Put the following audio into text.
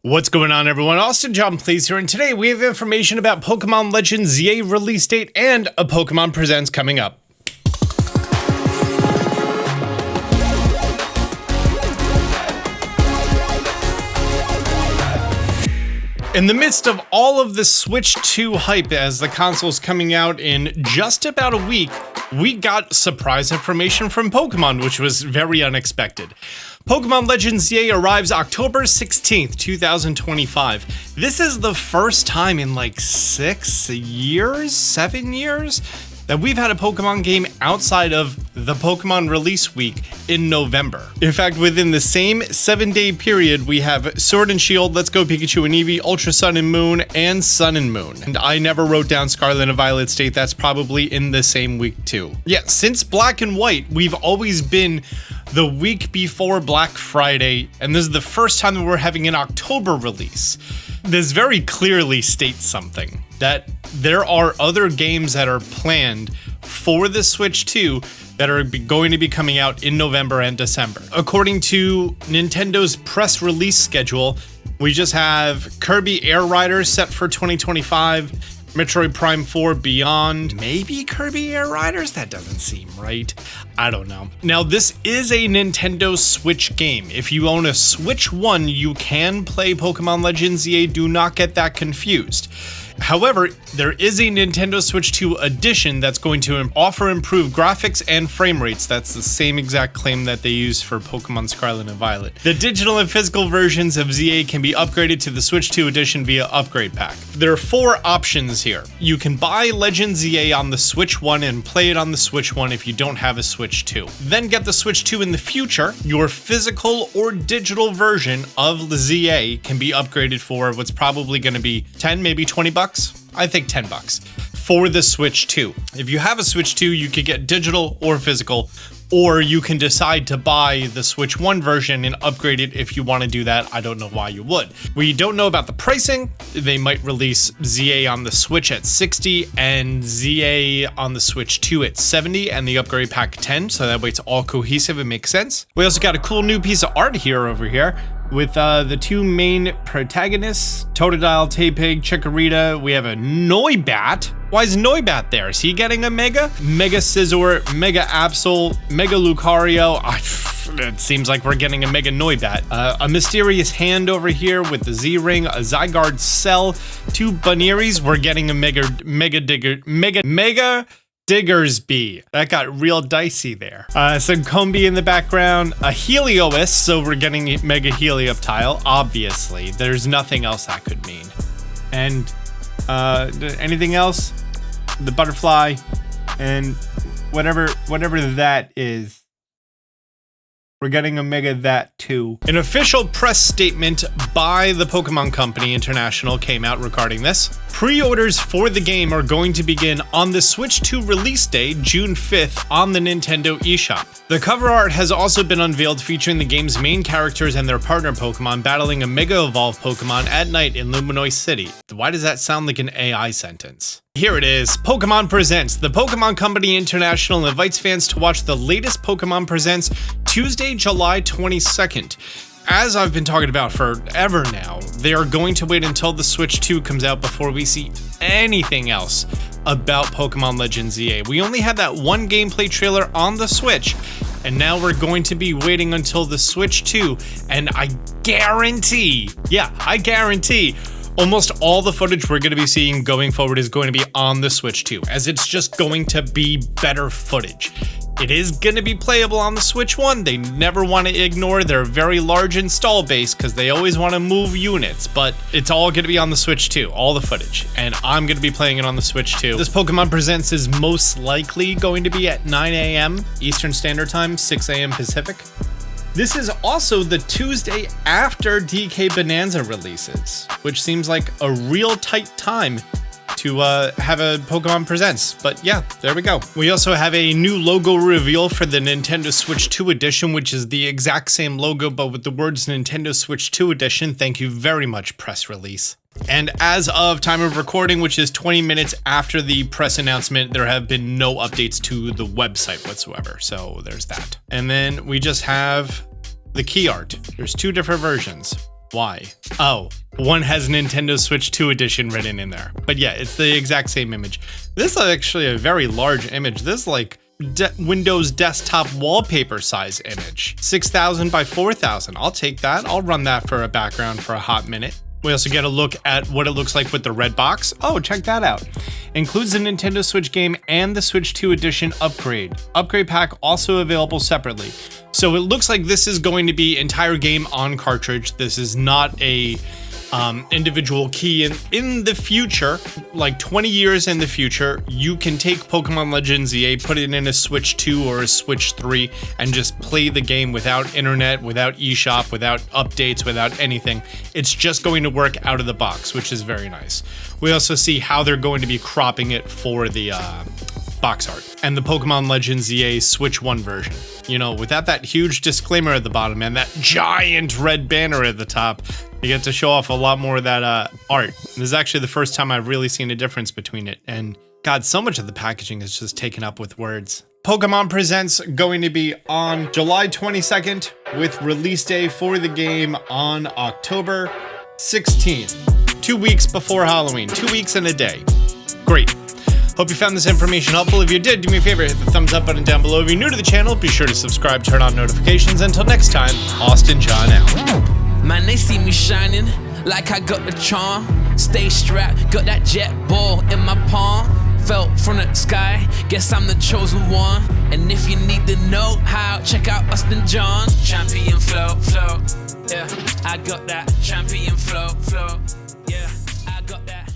What's going on, everyone? Austin John Please here, and today we have information about Pokemon Legends ZA release date and a Pokemon Presents coming up. In the midst of all of the Switch 2 hype as the console's coming out in just about a week, we got surprise information from Pokemon, which was very unexpected. Pokemon Legends ZA arrives October 16th, 2025. This is the first time in like 7 years, that we've had a Pokemon game outside of the Pokemon release week in November. In fact, within the same 7-day period, we have Sword and Shield, Let's Go Pikachu and Eevee, Ultra Sun and Moon, and Sun and Moon. And I never wrote down Scarlet and Violet State. That's probably in the same week too. Yeah, since Black and White, we've always been the week before Black Friday, and this is the first time that we're having an October release. This very clearly states something, that there are other games that are planned for the Switch 2 that are going to be coming out in November and December. According to Nintendo's press release schedule, we just have Kirby Air Riders set for 2025, Metroid Prime 4 Beyond, maybe Kirby Air Riders? That doesn't seem right. I don't know. Now, this is a Nintendo Switch game. If you own a Switch 1, you can play Pokemon Legends ZA. Do not get that confused. However, there is a Nintendo Switch 2 edition that's going to offer improved graphics and frame rates. That's the same exact claim that they use for Pokemon Scarlet and Violet. The digital and physical versions of ZA can be upgraded to the Switch 2 edition via upgrade pack. There are 4 options here. You can buy Legends ZA on the Switch 1 and play it on the Switch 1 if you don't have a Switch 2. Then get the Switch 2 in the future. Your physical or digital version of the ZA can be upgraded for what's probably going to be 10, maybe 20 bucks. I think 10 bucks for the Switch 2. If you have a Switch 2, you could get digital or physical, or you can decide to buy the Switch 1 version and upgrade it if you want to do that. I don't know why you would. We don't know about the pricing. They might release ZA on the Switch at $60 and ZA on the Switch 2 at $70 and the upgrade pack 10, so that way it's all cohesive and makes sense. We also got a cool new piece of art here over here with the 2 main protagonists, Totodile, Tepig, Chikorita. We have a Noibat. Why is Noibat there? Is he getting a Mega? Mega Scizor, Mega Absol, Mega Lucario. It seems like we're getting a Mega Noibat. A Mysterious Hand over here with the Z-Ring, a Zygarde Cell, 2 Bunearys. We're getting a Mega Diggersby. That got real dicey there. Some Combee in the background, a Helios, so we're getting Mega Helioptile, obviously. There's nothing else that could mean. And anything else? The Butterfly, and whatever that is. We're getting a Mega that too. An official press statement by the Pokemon Company International came out regarding this. Pre-orders for the game are going to begin on the Switch 2 release day, June 5th, on the Nintendo eShop. The cover art has also been unveiled featuring the game's main characters and their partner Pokemon battling a Mega Evolved Pokemon at night in Luminois City. Why does that sound like an AI sentence? Here it is, Pokemon Presents. The Pokemon Company International invites fans to watch the latest Pokemon Presents Tuesday, July 22nd. As I've been talking about forever now, they are going to wait until the Switch 2 comes out before we see anything else about Pokemon Legends ZA. We only had that one gameplay trailer on the Switch, and now we're going to be waiting until the Switch 2, and I guarantee, almost all the footage we're going to be seeing going forward is going to be on the Switch 2, as it's just going to be better footage. It is going to be playable on the Switch 1. They never want to ignore their very large install base because they always want to move units, but it's all going to be on the Switch 2, all the footage, and I'm going to be playing it on the Switch 2. This Pokemon Presents is most likely going to be at 9 a.m. Eastern Standard Time, 6 a.m. Pacific. This is also the Tuesday after DK Bonanza releases, which seems like a real tight time to have a Pokemon Presents. But yeah, there we go. We also have a new logo reveal for the Nintendo Switch 2 edition, which is the exact same logo, but with the words Nintendo Switch 2 edition. Thank you very much, press release. And as of time of recording, which is 20 minutes after the press announcement, there have been no updates to the website whatsoever. So there's that. And then we just have the key art. There's 2 different versions. Why? Oh, one has Nintendo Switch 2 edition written in there. But yeah, it's the exact same image. This is actually a very large image. This is like Windows desktop wallpaper size image. 6,000 by 4,000. I'll take that. I'll run that for a background for a hot minute. We also get a look at what it looks like with the red box. Oh, check that out. Includes the Nintendo Switch game and the Switch 2 edition upgrade. Upgrade pack also available separately. So it looks like this is going to be entire game on cartridge. This is not a individual key. In the future, like 20 years in the future, you can take Pokemon Legends ZA, put it in a Switch 2 or a Switch 3, and just play the game without internet, without eShop, without updates, without anything. It's just going to work out of the box, which is very nice. We also see how they're going to be cropping it for the box art and the Pokemon Legends ZA Switch 1 version. You know, without that huge disclaimer at the bottom and that giant red banner at the top, you get to show off a lot more of that art. This is actually the first time I've really seen a difference between it. And God, so much of the packaging is just taken up with words. Pokemon Presents going to be on July 22nd with release day for the game on October 16th. 2 weeks before Halloween, 2 weeks and a day. Great. Hope you found this information helpful. If you did, do me a favor, hit the thumbs up button down below. If you're new to the channel, be sure to subscribe, turn on notifications. Until next time, Austin John out. Man, they see me shining like I got the charm. Stay strapped, got that jet ball in my palm. Fell from the sky, guess I'm the chosen one. And if you need to know how, check out Austin John. Champion flow, yeah. I got that champion flow, yeah. I got that.